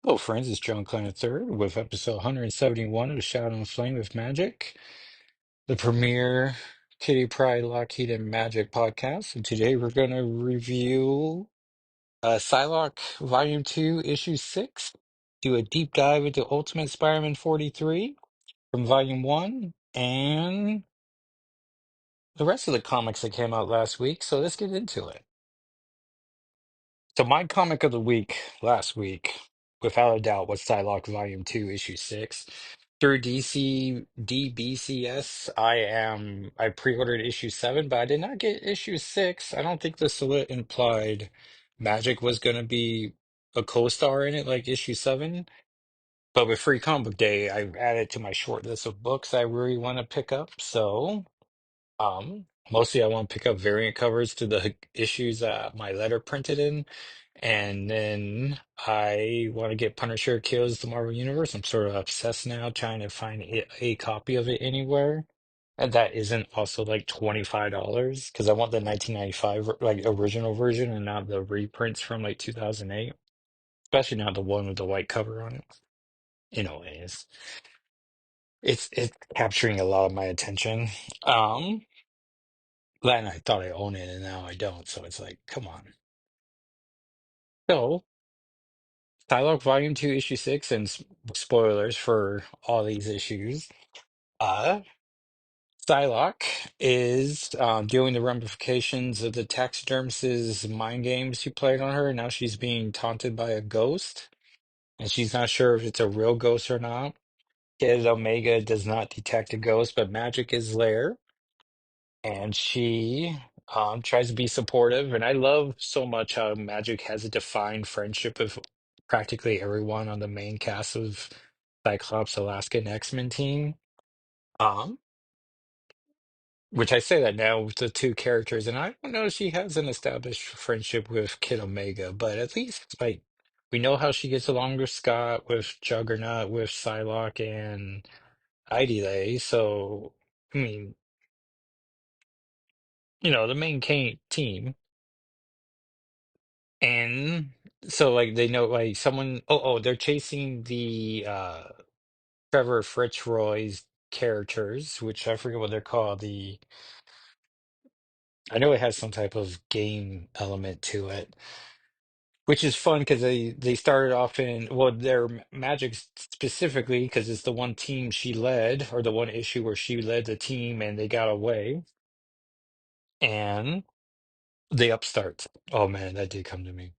Hello, friends. It's John Clan III with episode 171 of the Shadow and Flame of Magic, the premier Kitty Pryde Lockheed and Magic podcast. And today we're going to review Psylocke Volume 2, Issue 6, do a deep dive into Ultimate Spider-Man 43 from Volume 1, and the rest of the comics that came out last week. So let's get into it. So my comic of the week last week, without a doubt, was Psylocke Volume 2, Issue 6. Through DBCS, I pre-ordered issue 7, but I did not get issue 6. I don't think the solicit implied Magic was going to be a co-star in it like issue 7. But with Free Comic Book Day, I added to my short list of books I really want to pick up. So mostly I want to pick up variant covers to the issues that my letter printed in, and then I want to get Punisher Kills the Marvel Universe. I'm sort of obsessed now, trying to find a copy of it anywhere, and that isn't also like $25 because I want the 1995 like original version and not the reprints from like 2008, especially not the one with the white cover on it. Anyways, it's capturing a lot of my attention. Um. Then I thought I owned it, and now I don't. So it's like, come on. So, Psylocke Volume 2, Issue 6, and spoilers for all these issues. Uh, Psylocke is dealing the ramifications of the taxidermist's mind games he played on her. Now she's being taunted by a ghost, and she's not sure if it's a real ghost or not. Kid Omega does not detect a ghost, but magic is there. And she tries to be supportive. And I love so much how Magic has a defined friendship with practically everyone on the main cast of Cyclops, Alaska, and X-Men team. Um, which I say that now with the two characters, and I don't know if she has an established friendship with Kid Omega, but at least like we know how she gets along with Scott, with Juggernaut, with Psylocke, and Idile. So I mean, the main team. And so like they know like someone they're chasing the Trevor Fitzroy's characters, which I forget what they're called. I know it has some type of game element to it, which is fun because they started off in their magic specifically because it's the one team she led or the one issue where she led the team and they got away and the upstarts. Oh man, that did come to me.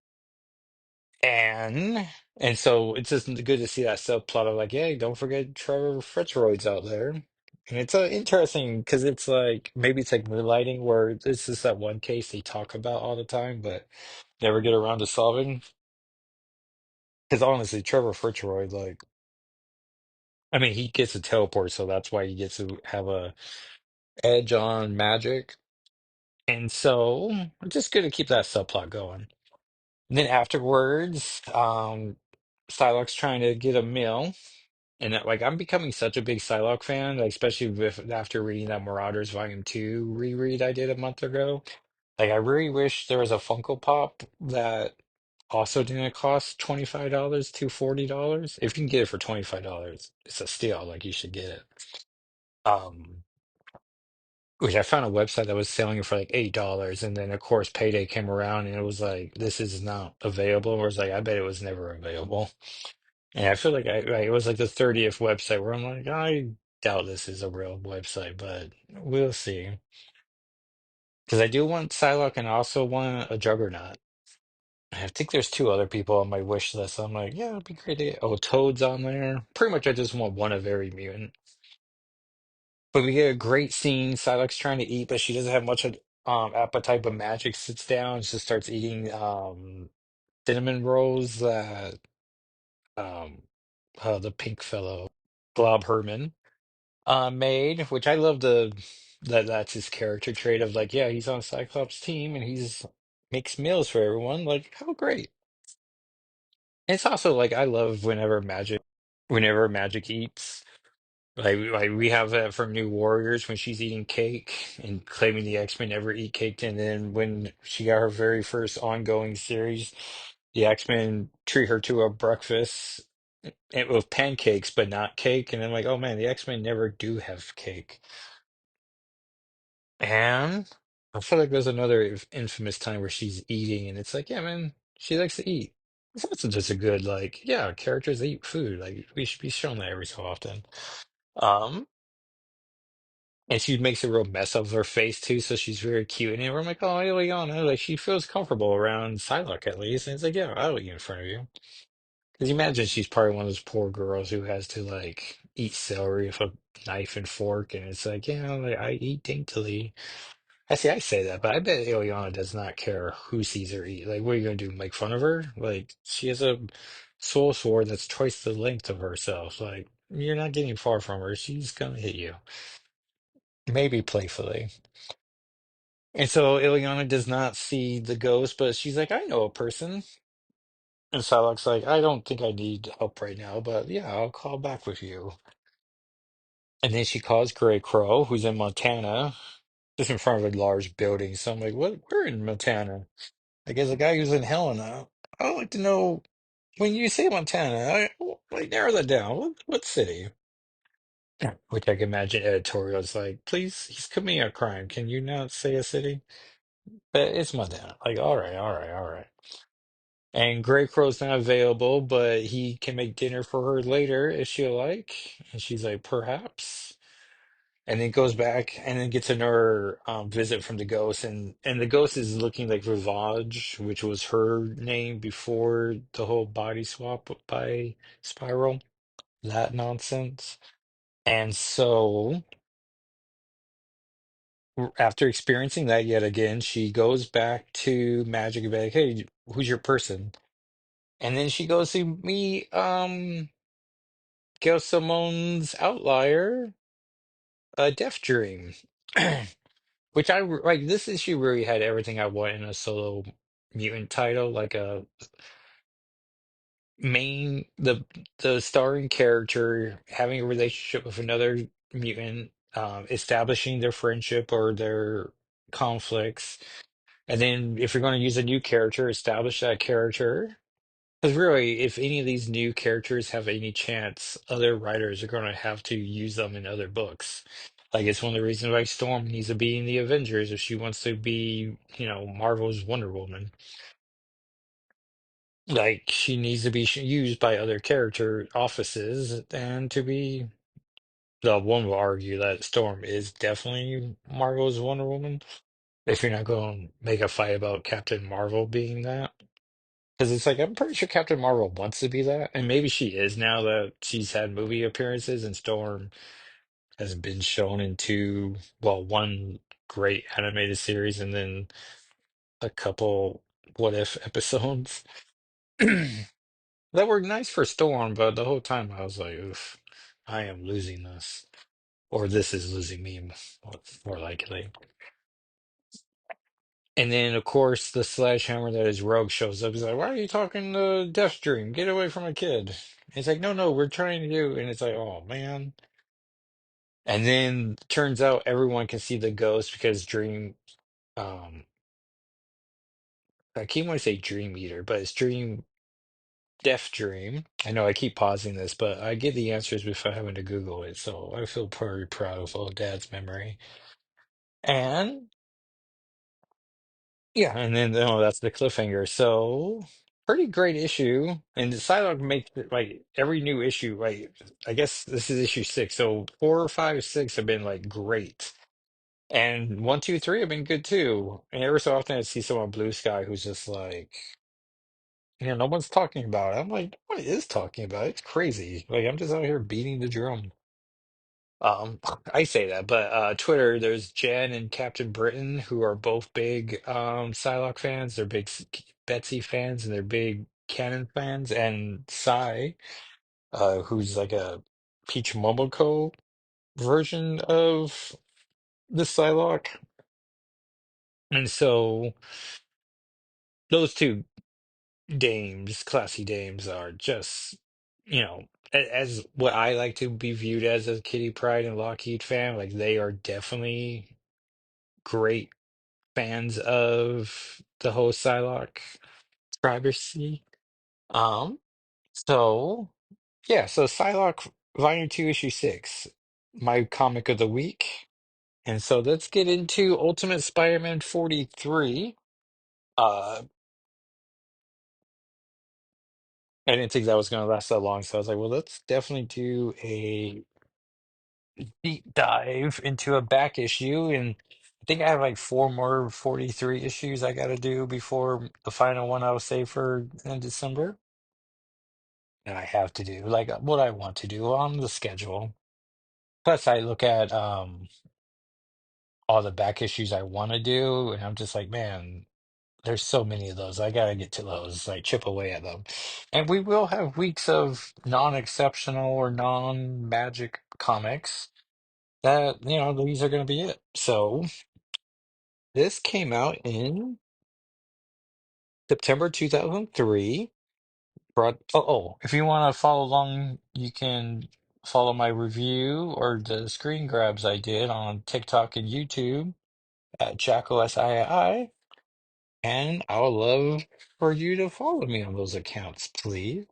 And and so it's just good to see that subplot of like, hey, don't forget Trevor Fitzroy's out there. And it's interesting because it's like maybe it's like moonlighting where this is that one case they talk about all the time, but never get around to solving. Because honestly, Trevor Fitzroy, like, I mean, he gets to teleport, so that's why he gets to have a edge on magic. And so it's just good to keep that subplot going. And then afterwards, Psylocke's trying to get a meal. And like I'm becoming such a big Psylocke fan, like especially with after reading that Marauders Volume 2 reread I did a month ago. Like I really wish there was a Funko Pop that also didn't cost $25 to $40. If you can get it for $25, it's a steal. Like you should get it. Um, which I found a website that was selling it for like $8, and then of course payday came around and it was like this is not available. Whereas like I bet it was never available. And I feel like it was like the 30th website where I'm like, I doubt this is a real website, but we'll see. Because I do want Psylocke and I also want a Juggernaut. I think there's two other people on my wish list. I'm like, yeah, it'd be great to get. Oh, Toad's on there. Pretty much, I just want one of every mutant. But we get a great scene. Psylocke's trying to eat, but she doesn't have much of appetite. But Magic sits down and just starts eating cinnamon rolls that um the pink fellow, Glob Herman. Made, which I love that's his character trait of like, yeah, he's on Cyclops' team and he's makes meals for everyone. Like, how great. It's also like I love whenever Magic eats. Like we have that from New Warriors when she's eating cake and claiming the X-Men never eat cake, and then when she got her very first ongoing series. The X-Men treat her to a breakfast with pancakes, but not cake. And I'm like, oh man, the X-Men never do have cake. And I feel like there's another infamous time where she's eating, and it's like, yeah, man, she likes to eat. It's also just a good, like, yeah, characters eat food. Like, we should be shown that every so often. Um, and she makes a real mess of her face too, so she's very cute. And I'm like, oh, Ileana, like she feels comfortable around Psylocke at least. And it's like, yeah, I'll eat in front of you. Because you imagine she's probably one of those poor girls who has to like eat celery with a knife and fork, and it's like, yeah, like, I eat daintily. I see, I say that, but I bet Ileana does not care who sees her eat. Like, what are you gonna do? Make fun of her? Like, she has a soul sword that's twice the length of herself. Like, you're not getting far from her. She's gonna hit you. Maybe playfully. And so Ileana does not see the ghost, but she's like, I know a person. And Psylocke's like, I don't think I need help right now, but yeah, I'll call back with you. And then she calls Grey Crow, who's in Montana, just in front of a large building. So I'm like, what? We're in Montana. I guess a guy who's in Helena. I'd like to know when you say Montana, like narrow that down. What city? Yeah. Which I can imagine editorials like, please, he's committing a crime. Can you not say a city? But it's Montana. Like, all right, all right, all right. And Grey Crow's not available, but he can make dinner for her later if she'll like. And she's like, perhaps. And then goes back and then gets another visit from the ghost, and the ghost is looking like Rivage, which was her name before the whole body swap by Spiral, that nonsense. And so after experiencing that yet again, she goes back to Magic and be like, hey, who's your person? And then she goes to meet Gail Simone's outlier, Death Dream. Which like this issue really had everything I want in a solo mutant title, like a main the starring character having a relationship with another mutant, establishing their friendship or their conflicts, and then if you're going to use a new character, establish that character. Because really, if any of these new characters have any chance, other writers are going to have to use them in other books. Like, it's one of the reasons why Storm needs to be in the Avengers if she wants to be, Marvel's Wonder Woman. Like, she needs to be used by other character offices, and to be, the one will argue that Storm is definitely Marvel's Wonder Woman. If you're not going to make a fight about Captain Marvel being that. Because it's like, I'm pretty sure Captain Marvel wants to be that. And maybe she is now that she's had movie appearances and Storm has been shown in two, well, one great animated series and then a couple what if episodes that were nice for Storm, but the whole time I was like, oof, I am losing this. Or this is losing me, more likely. And then, of course, the sledgehammer that is Rogue shows up. He's like, why are you talking to Deathstream? Get away from a kid. And it's like, no, no, we're trying to do. And it's like, oh, man. And then turns out everyone can see the ghost because um, I keep wanting to say Dream Eater, but it's Death Dream. I know I keep pausing this, but I get the answers before having to Google it. So I feel pretty proud of old dad's memory. And yeah, and then oh, that's the cliffhanger. So pretty great issue. And Psylocke makes it like every new issue, like I guess this is issue six. So four, five, six have been like great. And one, two, three have been good too. And every so often I see someone Blue Sky who's just like, no one's talking about it. I'm like, what is talking about it? It's crazy. Like I'm just out here beating the drum. I say that, but Twitter, there's Jen and Captain Britain who are both big Psylocke fans. They're big Betsy fans and they're big Canon fans. And Psy, who's like a Peach Momoko version of the Psylocke. And so those two dames, classy dames, are just, as what I like to be viewed as a Kitty Pryde and Lockheed fan. Like they are definitely great fans of the whole Psylocke controversy. Um, so yeah, so Psylocke Volume 2, Issue 6, my comic of the week. And so let's get into Ultimate Spider-Man 43. Uh, I didn't think that was going to last that long, so I was like, well, let's definitely do a deep dive into a back issue. And I think I have like four more 43 issues I got to do before the final one I will save for in December. And I have to do like what I want to do on the schedule. Plus, I look at all the back issues I want to do, and I'm just like, man, there's so many of those. I gotta get to those, like chip away at them. And we will have weeks of non-exceptional or non-magic comics that, these are gonna be it. So this came out in September 2003. If you want to follow along, you can follow my review or the screen grabs I did on TikTok and YouTube at Jacko SII. And I would love for you to follow me on those accounts, please.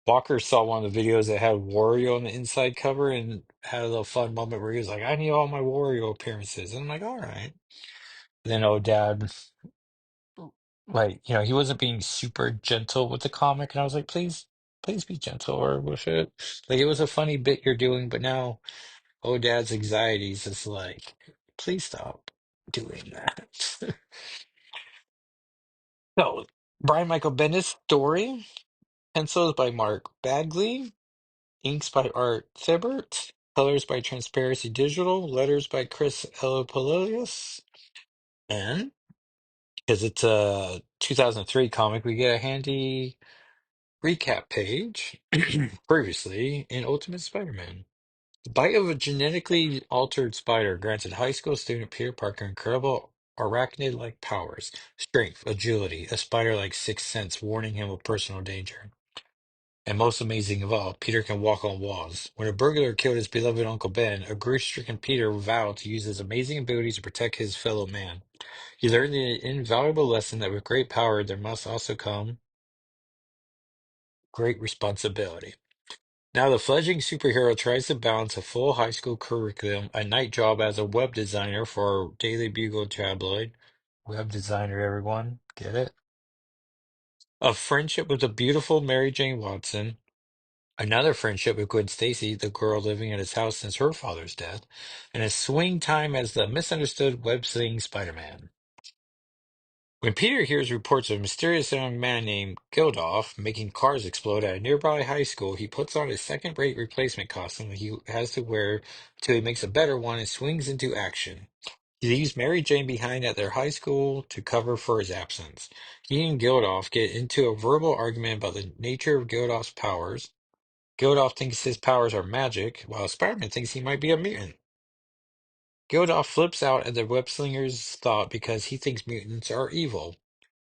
Walker saw one of the videos that had Wario on the inside cover and had a little fun moment where he was like, I need all my Wario appearances. And I'm like, all right. Then, oh, Dad, like, he wasn't being super gentle with the comic. And I was like, please be gentle or with it. Like, it was a funny bit you're doing, but now, oh, Dad's anxieties is like, please stop doing that. So, Brian Michael Bendis story. Pencils by Mark Bagley. Inks by Art Thibaert. Colors by Transparency Digital. Letters by Chris Elopoulos. And because it's a 2003 comic, we get a handy recap page previously in Ultimate Spider-Man. The bite of a genetically altered spider granted high school student Peter Parker incredible arachnid-like powers, strength, agility, a spider-like sixth sense warning him of personal danger. And most amazing of all, Peter can walk on walls. When a burglar killed his beloved Uncle Ben, a grief-stricken Peter vowed to use his amazing abilities to protect his fellow man. He learned the invaluable lesson that with great power there must also come great responsibility. Now the fledgling superhero tries to balance a full high school curriculum, a night job as a web designer for a Daily Bugle tabloid. Web designer, everyone. Get it? A friendship with the beautiful Mary Jane Watson. Another friendship with Gwen Stacy, the girl living at his house since her father's death, and a swing time as the misunderstood web-slinging Spider-Man. When Peter hears reports of a mysterious young man named Gildoff making cars explode at a nearby high school, he puts on his second-rate replacement costume that he has to wear until he makes a better one and swings into action. He leaves Mary Jane behind at their high school to cover for his absence. He and Gildoff get into a verbal argument about the nature of Gildoff's powers. Gildoff thinks his powers are magic, while Spider-Man thinks he might be a mutant. Gildoff flips out at the web-slinger's thought because he thinks mutants are evil.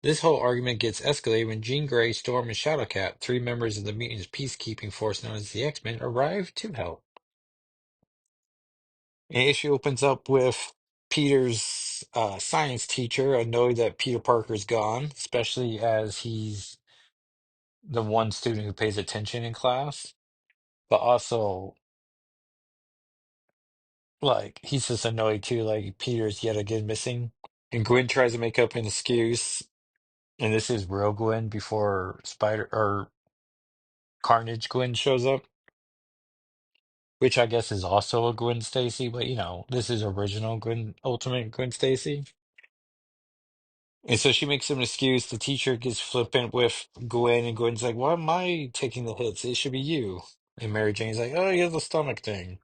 This whole argument gets escalated when Jean Grey, Storm, and Shadowcat, three members of the mutants' peacekeeping force known as the X-Men, arrive to help. The issue opens up with Peter's science teacher annoyed that Peter Parker's gone, especially as he's the one student who pays attention in class, but also like he's just annoyed too, like Peter's yet again missing. And Gwen tries to make up an excuse, and this is real Gwen before Spider or Carnage Gwen shows up, which I guess is also a Gwen Stacy, but this is original Gwen, Ultimate Gwen Stacy. And so she makes an excuse. The teacher gets flippant with Gwen, and Gwen's like, "Why am I taking the hits? It should be you." And Mary Jane's like, "Oh, you have the stomach thing."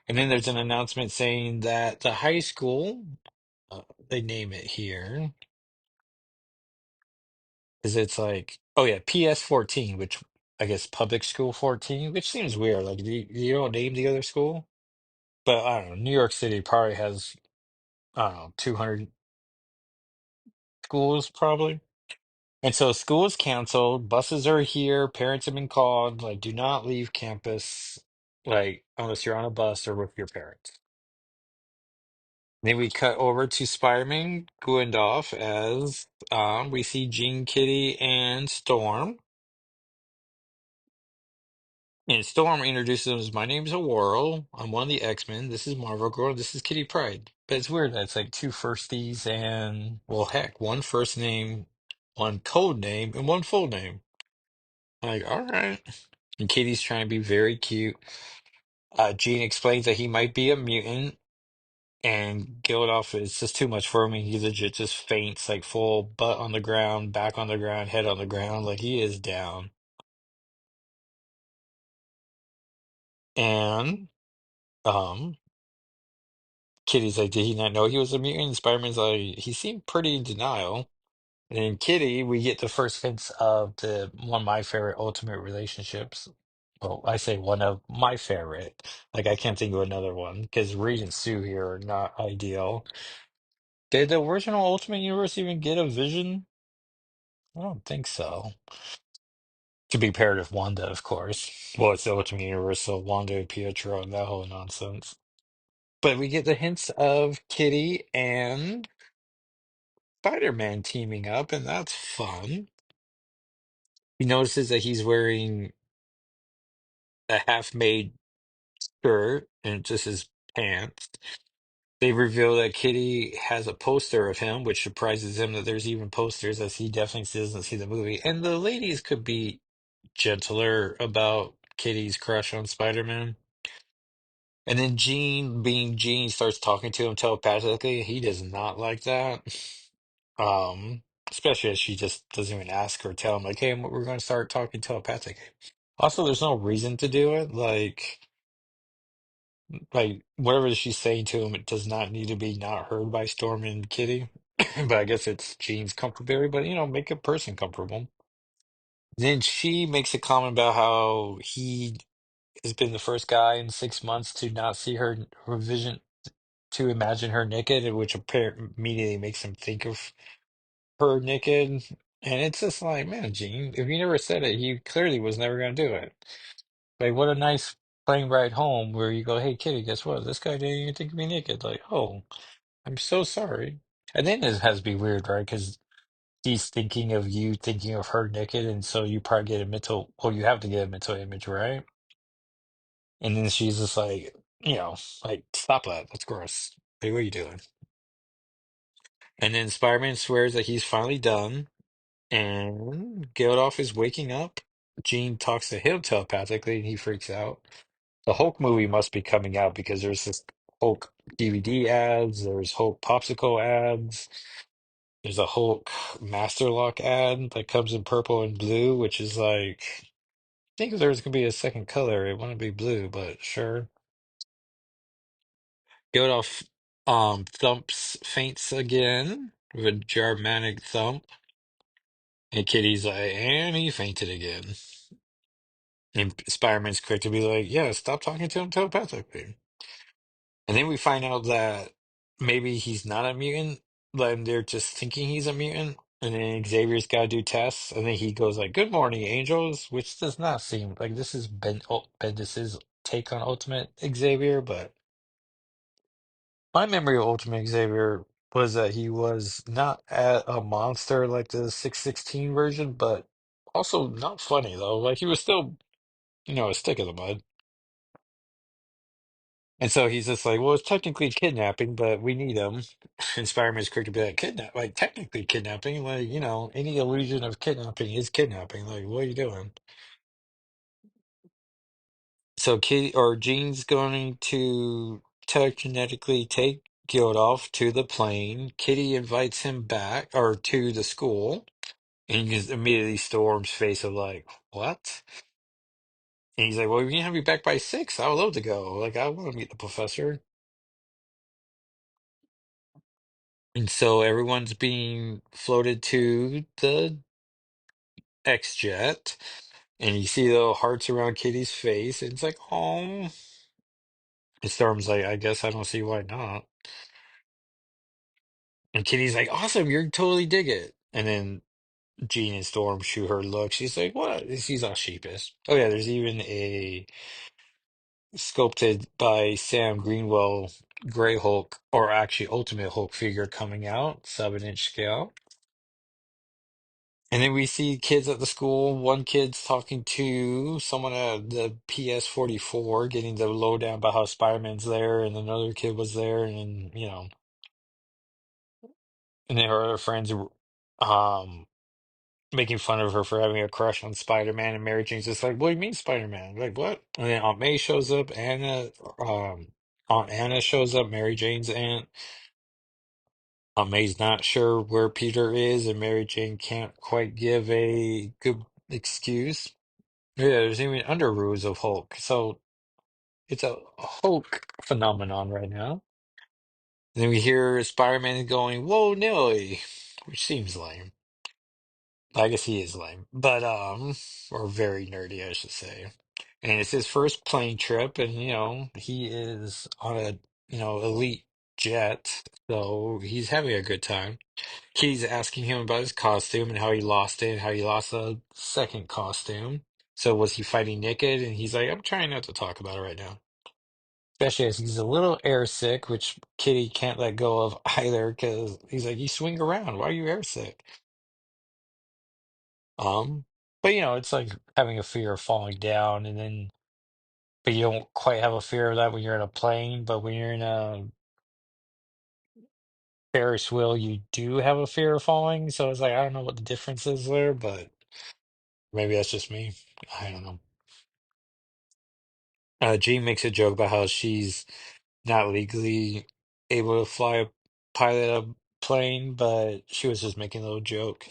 And then there's an announcement saying that the high school, they name it here. Because it's like, oh yeah, PS 14, which I guess public school 14, which seems weird. Like you don't name the other school, but I don't know. New York City probably has, I don't know, 200 schools probably. And so school is canceled. Buses are here. Parents have been called. Like, do not leave campus, like unless you're on a bus or with your parents. Then we cut over to Spider-Man Gwendoff as we see Jean, Kitty, and Storm. And Storm introduces him as my name's Aurora. I'm one of the X-Men. This is Marvel Girl. This is Kitty Pryde. But it's weird that it's like two firsties and, well, heck, one first name, one code name, and one full name. Like, all right. And Kitty's trying to be very cute. Jean explains that he might be a mutant, and Gildoff is just too much for him. He legit just faints, like full butt on the ground, back on the ground, head on the ground. Like, he is down. And, um, Kitty's like, did he not know he was a mutant? And Spider-Man's like, he seemed pretty in denial. And in Kitty, we get the first hints of the one of my favorite ultimate relationships. Well, I say one of my favorite. Like, I can't think of another one because Reed and Sue here are not ideal. Did the original Ultimate Universe even get a Vision? I don't think so. To be paired with Wanda, of course. Well, it's the Ultimate Universe, so Wanda and Pietro and that whole nonsense. But we get the hints of Kitty and Spider-Man teaming up, and that's fun. He notices that he's wearing a half-made shirt and just his pants. They reveal that Kitty has a poster of him, which surprises him that there's even posters, as he definitely doesn't see the movie. And the ladies could be gentler about Kitty's crush on Spider-Man. And then Jean, being Jean, starts talking to him telepathically. He does not like that. Um, Especially as she just doesn't even ask or tell him, like, hey, we're going to start talking telepathic. Also, there's no reason to do it. Like whatever she's saying to him, it does not need to be not heard by Storm and Kitty. But I guess it's Jean's comfortability. But make a person comfortable. Then she makes a comment about how he has been the first guy in 6 months to not see her vision, to imagine her naked, which apparently immediately makes him think of her naked. And it's just like, man, Gene, if you never said it, he clearly was never going to do it. Like, what a nice plane ride home where you go, hey, Kitty, guess what? This guy didn't even think of me naked. Like, oh, I'm so sorry. And then it has to be weird, right? Because he's thinking of you thinking of her naked. And so you probably get a mental, well, you have to get a mental image, right? And then she's just like, like, stop that. That's gross. Like, what are you doing? And then Spider-Man swears that he's finally done. And Geldof is waking up. Jean talks to him telepathically and he freaks out. The Hulk movie must be coming out because there's this Hulk DVD ads, there's Hulk popsicle ads, there's a Hulk Master Lock ad that comes in purple and blue, which is like, I think if there's gonna be a second color, it wouldn't be blue, but sure. Geldof thumps faints again with a Germanic thump, and Kitty's like, and he fainted again. And Spider-Man's quick to be like, yeah, stop talking to him telepathically. And then we find out that maybe he's not a mutant, and they're just thinking he's a mutant. And then Xavier's got to do tests, and then he goes like, "Good morning, angels," which does not seem like this is Bendis's take on Ultimate Xavier. But my memory of Ultimate Xavier was that he was not a monster like the 616 version, but also not funny though. Like he was still, a stick in the mud. And so he's just like, well, it's technically kidnapping, but we need him. And Spider-Man's quick to be like, like technically kidnapping, like, any illusion of kidnapping is kidnapping. Like, what are you doing? So Kitty or Jean's going to telekinetically take Gildoff to the plane. Kitty invites him back or to the school, and he just immediately storms face of like, what? And he's like, well, we can have you back by 6. I would love to go. Like, I want to meet the professor. And so everyone's being floated to the X Jet, and you see the hearts around Kitty's face, and it's like, oh. And Storm's like, I guess I don't see why not. And Kitty's like, awesome, you're totally dig it. And then Jean and Storm shoot her look. She's like, what? She's all sheepish. Oh yeah, there's even a sculpted by Sam Greenwell Grey Hulk, or actually Ultimate Hulk figure coming out, 7-inch scale. And then we see kids at the school. One kid's talking to someone at the PS44, getting the lowdown about how Spider-Man's there, and another kid was there, and and then her other friends um making fun of her for having a crush on Spider-Man, and Mary Jane's just like, "What do you mean Spider-Man? Like what?" And then Aunt May shows up, Aunt Anna shows up, Mary Jane's aunt. Aunt May's not sure where Peter is, and Mary Jane can't quite give a good excuse. Yeah, there's even underoos of Hulk. So it's a Hulk phenomenon right now. And then we hear Spider-Man going, "Whoa, Nelly," which seems lame. I guess he is lame, but or very nerdy, I should say. And it's his first plane trip, and he is on a elite jet, so he's having a good time. He's asking him about his costume and how he lost it, and how he lost a second costume. So was he fighting naked? And he's like, "I'm trying not to talk about it right now." Especially as he's a little airsick, which Kitty can't let go of either, because he's like, "You swing around. Why are you airsick?" Um, but it's like having a fear of falling down, and then but you don't quite have a fear of that when you're in a plane, but when you're in a Ferris wheel, you do have a fear of falling. So it's like I don't know what the difference is there, but maybe that's just me. I don't know. Jean makes a joke about how she's not legally able to pilot a plane, but she was just making a little joke.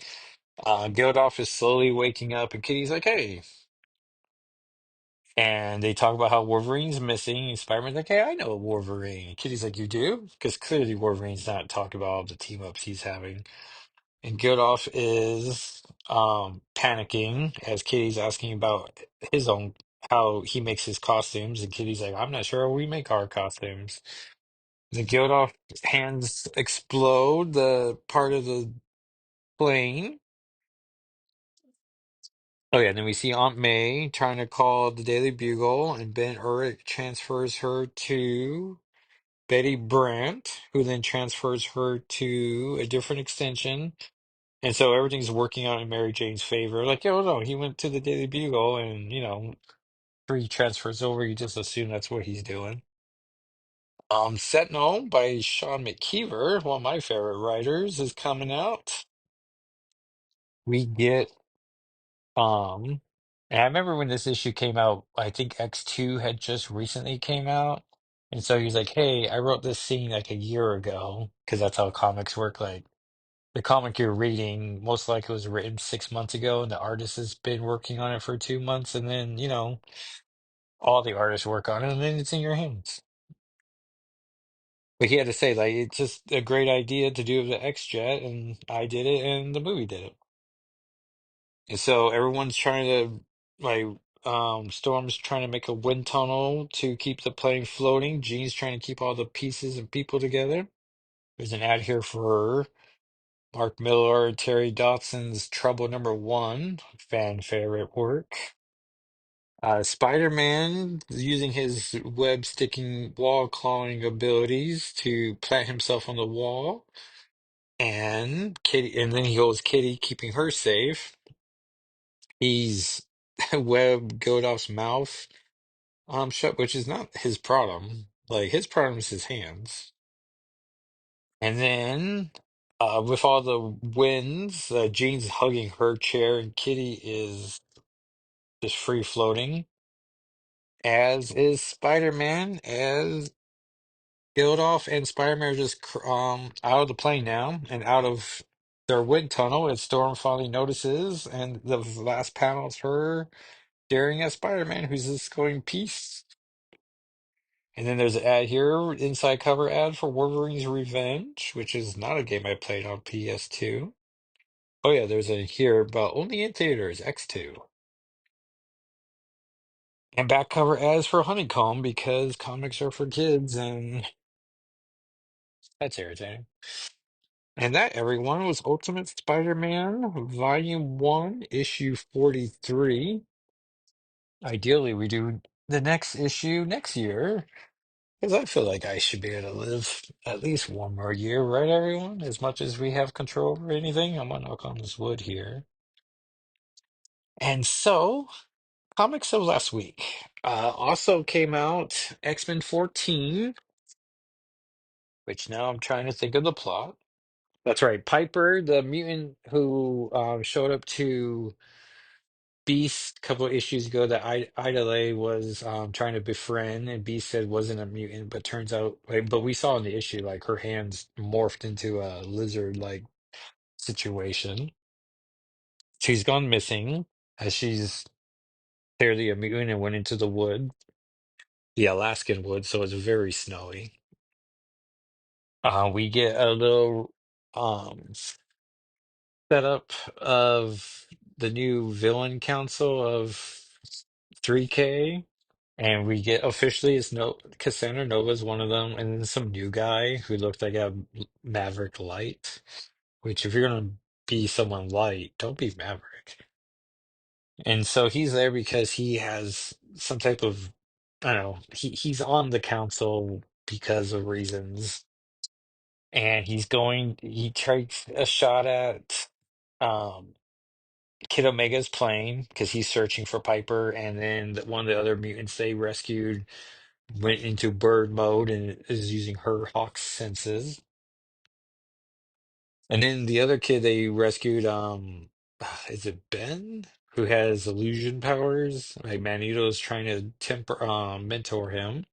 Gildoff is slowly waking up, and Kitty's like, "Hey." And they talk about how Wolverine's missing, and Spider-Man's like, "Hey, I know Wolverine." And Kitty's like, "You do?" Because clearly Wolverine's not talking about all the team ups he's having. And Gildoff is panicking as Kitty's asking about his own how he makes his costumes, and Kitty's like, "I'm not sure how we make our costumes." The Gildoff hands explode the part of the plane. Oh yeah, and then we see Aunt May trying to call the Daily Bugle, and Ben Urich transfers her to Betty Brant, who then transfers her to a different extension. And so everything's working out in Mary Jane's favor. Like, yo, no, he went to the Daily Bugle, and three transfers over, you just assume that's what he's doing. Sentinel by Sean McKeever, one of my favorite writers, is coming out. We get and I remember when this issue came out, I think X2 had just recently came out. And so he's like, "Hey, I wrote this scene like a year ago," because that's how comics work. Like the comic you're reading most likely was written 6 months ago, and the artist has been working on it for 2 months, and then, all the artists work on it, and then it's in your hands. But he had to say, like, it's just a great idea to do the X-Jet, and I did it, and the movie did it. And so everyone's trying to, like, Storm's trying to make a wind tunnel to keep the plane floating. Jean's trying to keep all the pieces and people together. There's an ad here for Mark Miller and Terry Dotson's Trouble Number One, fan favorite work. Spider-Man using his web sticking wall clawing abilities to plant himself on the wall. And Kitty, and then he holds Kitty, keeping her safe. He's webbed Godoff's mouth shut, which is not his problem. Like his problem is his hands. And then with all the winds, Jean's hugging her chair, and Kitty is just free floating, as is Spider-Man, as Gildoff and Spider-Man are just out of the plane now and out of their wind tunnel, as Storm finally notices, and the last panel is her staring at Spider-Man, who's just going peace. And then there's an ad here, inside cover ad for Wolverine's Revenge, which is not a game I played on PS2. Oh yeah, there's a here about only in theaters, X2. And back cover ads for Honeycomb because comics are for kids, and that's irritating. And that, everyone, was Ultimate Spider-Man Volume 1, Issue 43. Ideally, we do the next issue next year, because I feel like I should be able to live at least one more year, right, everyone? As much as we have control over anything, I'm gonna knock on this wood here. And so, comics of last week also came out X-Men 14, which now I'm trying to think of the plot. That's right, Piper, the mutant who showed up to Beast a couple of issues ago that Idole was trying to befriend, and Beast said wasn't a mutant, but turns out, like, but we saw in the issue, like her hands morphed into a lizard-like situation. She's gone missing as she's clearly a mutant and went into the wood, the Alaskan wood, so it's very snowy. We get a little setup of the new villain council of 3K. And we get officially it's no Cassandra Nova's one of them, and then some new guy who looked like a Maverick Light. Which, if you're gonna be someone light, don't be Maverick. And so he's there because he has some type of, I don't know. He's on the council because of reasons, and he's going. He takes a shot at um Kid Omega's plane because he's searching for Piper, and then one of the other mutants they rescued went into bird mode and is using her hawk senses. And then the other kid they rescued, is it Ben? Who has illusion powers? Like Magneto is trying to mentor him.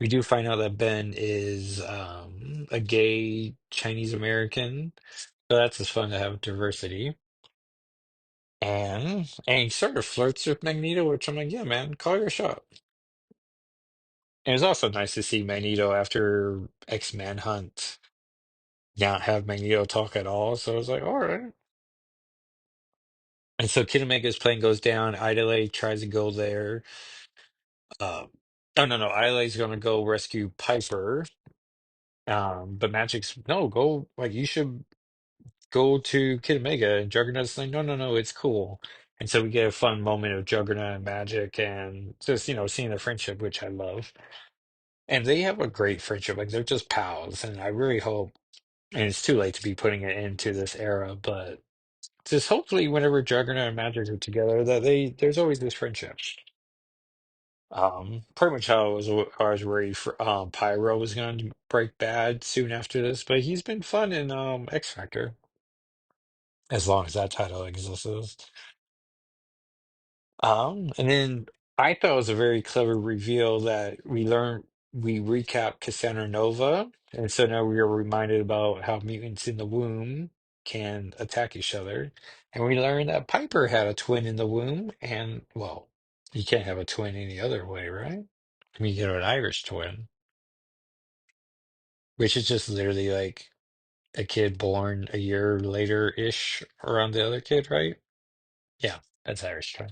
We do find out that Ben is a gay Chinese American. So that's just fun to have diversity. And he sort of flirts with Magneto, which I'm like, yeah, man, call your shot. And it's also nice to see Magneto after X-Manhunt not have Magneto talk at all. So I was like, all right. And so Kid Omega's plane goes down. Idole tries to go there. Uh, oh no, Idole's gonna go rescue Piper. But Magic's no, go like you should go to Kid Omega and Juggernaut's like, no, it's cool. And so we get a fun moment of Juggernaut and Magic and just, seeing their friendship, which I love. And they have a great friendship. Like they're just pals. And I really hope, and it's too late to be putting it into this era, but just hopefully whenever Juggernaut and Magic are together, that there's always this friendship. Pretty much how I was worried for Pyro was going to break bad soon after this, but he's been fun in X Factor as long as that title exists. And then I thought it was a very clever reveal that we recap Cassandra Nova, and so now we are reminded about how mutants in the womb can attack each other. And we learned that Piper had a twin in the womb, and well, you can't have a twin any other way, right? I mean, you get an Irish twin, which is just literally like a kid born a year later-ish around the other kid, right? Yeah, that's Irish twin.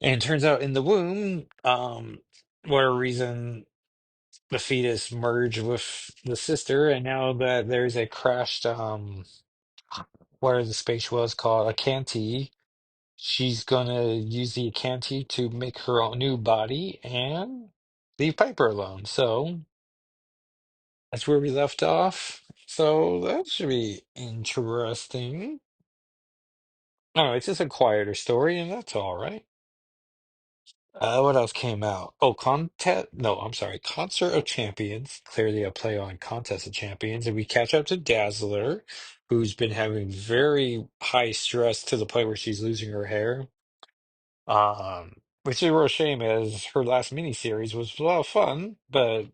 And it turns out in the womb, whatever reason, the fetus merged with the sister, and now that there's a crashed, what is the space was called, a Canti, she's gonna use the Canti to make her own new body and leave Piper alone. So that's where we left off. So that should be interesting. Oh, it's just a quieter story, and that's all right. What else came out? Oh, Contest. No, I'm sorry. Concert of Champions. Clearly a play on Contest of Champions. And we catch up to Dazzler, who's been having very high stress to the point where she's losing her hair. Which is a real shame as her last miniseries was a lot of fun, but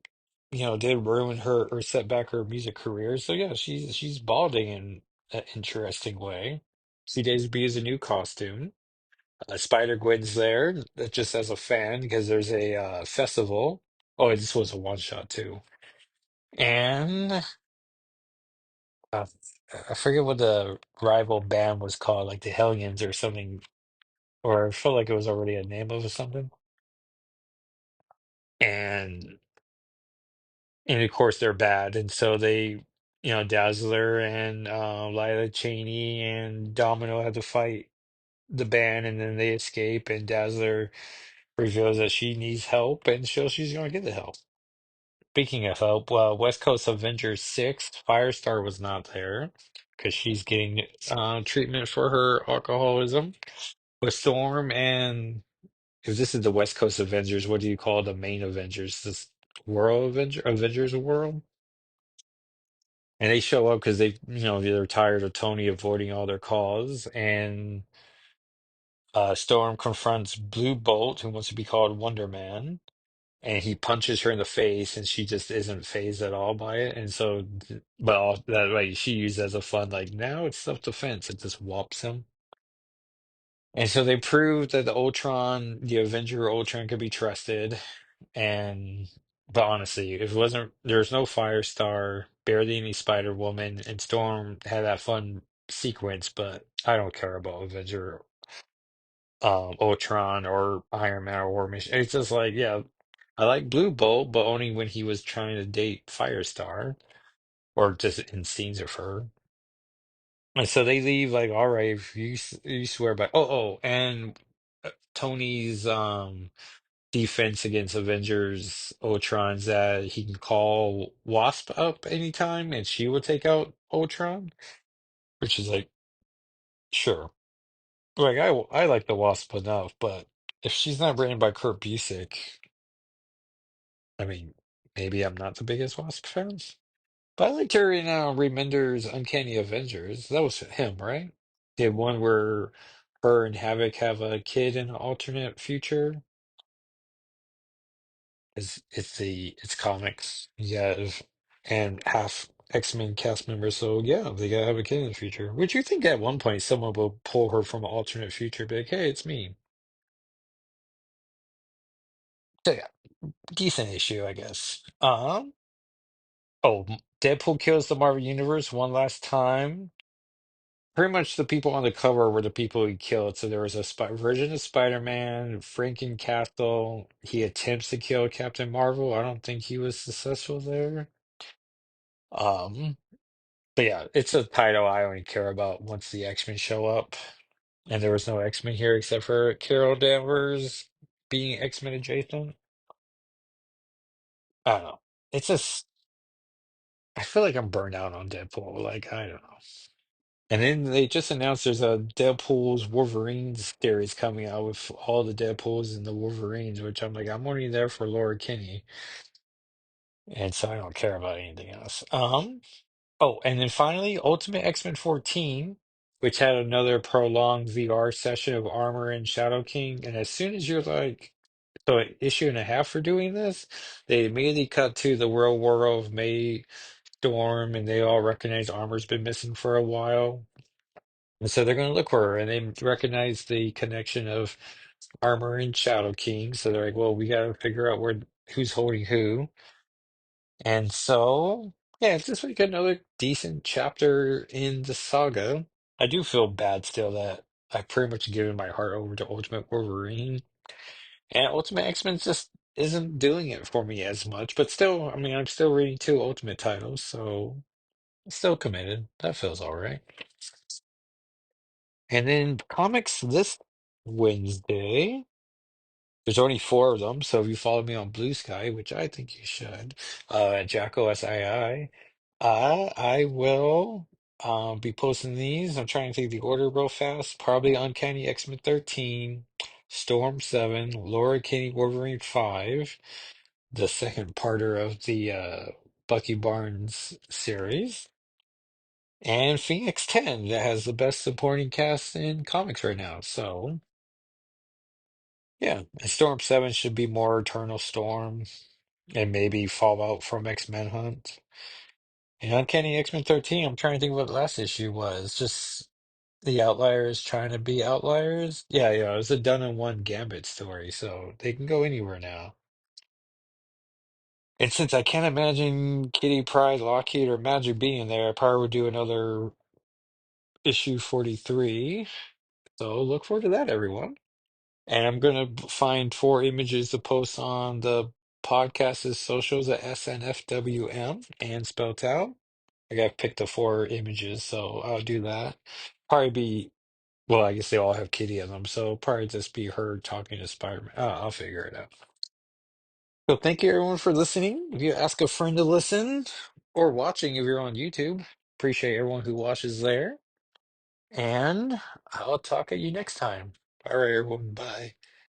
did ruin her or set back her music career. So yeah, she's balding in an interesting way. C Days B is a new costume. Spider-Gwen's there just as a fan because there's a festival. Oh, this was a one shot too. And uh, I forget what the rival band was called, like the Hellions or something, or I felt like it was already a name of something. And and of course they're bad, and so Dazzler and Lila Cheney and Domino have to fight the band, and then they escape, and Dazzler reveals that she needs help, and so she's gonna get the help. Speaking of help, well, West Coast Avengers 6, Firestar was not there because she's getting treatment for her alcoholism. But Storm and if this is the West Coast Avengers, what do you call the main Avengers? This Avengers World? And they show up because they're tired of Tony avoiding all their calls, and Storm confronts Blue Bolt, who wants to be called Wonder Man, and he punches her in the face, and she just isn't phased at all by it. And so, but all that like she used as a fun like now it's self-defense. It just whops him. And so they proved that the Avenger Ultron could be trusted. And but honestly, if it wasn't there's no Firestar, barely any Spider-Woman, and Storm had that fun sequence, but I don't care about Avenger Ultron or Iron Man or War Machine. It's just like, yeah, I like Blue Bolt, but only when he was trying to date Firestar or just in scenes of her. And so they leave like, all right, if you swear by and Tony's defense against Avengers Ultron's that he can call Wasp up anytime and she will take out Ultron, which is like, sure. Like I like the Wasp enough, but if she's not written by Kurt Busiek, I mean, maybe I'm not the biggest Wasp fan. But I liked her in Remender's Uncanny Avengers. That was him, right? The one where her and Havoc have a kid in an alternate future. It's comics. Yeah, and half X-Men cast members. So yeah, they gotta have a kid in the future. Would you think at one point someone will pull her from an alternate future, be like, hey, it's me. So yeah, decent issue, I guess. Deadpool kills the Marvel Universe one last time. Pretty much the people on the cover were the people he killed. So there was a version of Spider-Man, Franken-Castle. He attempts to kill Captain Marvel. I don't think he was successful there. Um, but yeah, it's a title I only care about once the X-Men show up. And there was no X-Men here except for Carol Danvers being X-Men adjacent. I don't know. It's just I feel like I'm burned out on Deadpool. Like, I don't know. And then they just announced there's a Deadpool's Wolverines series coming out with all the Deadpools and the Wolverines, which I'm like, I'm only there for Laura Kinney, and so I don't care about anything else. And then finally, Ultimate X-Men 14, which had another prolonged VR session of Armor and Shadow King. And as soon as you're like, so an issue and a half for doing this, they immediately cut to the real world of May Storm, and they all recognize Armor's been missing for a while. And so they're going to look for her, and they recognize the connection of Armor and Shadow King. So they're like, well, we got to figure out who's holding who. And so, yeah, it's just like another decent chapter in the saga. I do feel bad still that I've pretty much given my heart over to Ultimate Wolverine, and Ultimate X-Men just isn't doing it for me as much. But still, I mean, I'm still reading two Ultimate titles, so still committed. That feels all right. And then comics this Wednesday. There's only four of them, so if you follow me on Blue Sky, which I think you should, at Jacko SII, I will be posting these. I'm trying to take the order real fast. Probably Uncanny X-Men 13, Storm 7, Laura Kinney Wolverine 5, the second parter of the Bucky Barnes series, and Phoenix 10 that has the best supporting cast in comics right now. So. Yeah, and Storm 7 should be more Eternal Storm and maybe Fallout from X-Men Hunt. And Uncanny X-Men 13, I'm trying to think what the last issue was. Just the Outliers trying to be Outliers. Yeah, it was a done in one Gambit story, so they can go anywhere now. And since I can't imagine Kitty Pryde, Lockheed, or Magic being there, I probably would do another issue 43. So look forward to that, everyone. And I'm gonna find four images to post on the podcast's socials at SNFWM and spelled out. I got to pick the four images, so I'll do that. Probably be, well, I guess they all have Kitty in them, so probably just be her talking to Spider-Man. I'll figure it out. So thank you everyone for listening. If you ask a friend to listen or watching if you're on YouTube, appreciate everyone who watches there. And I'll talk at you next time. All right, everyone. Bye.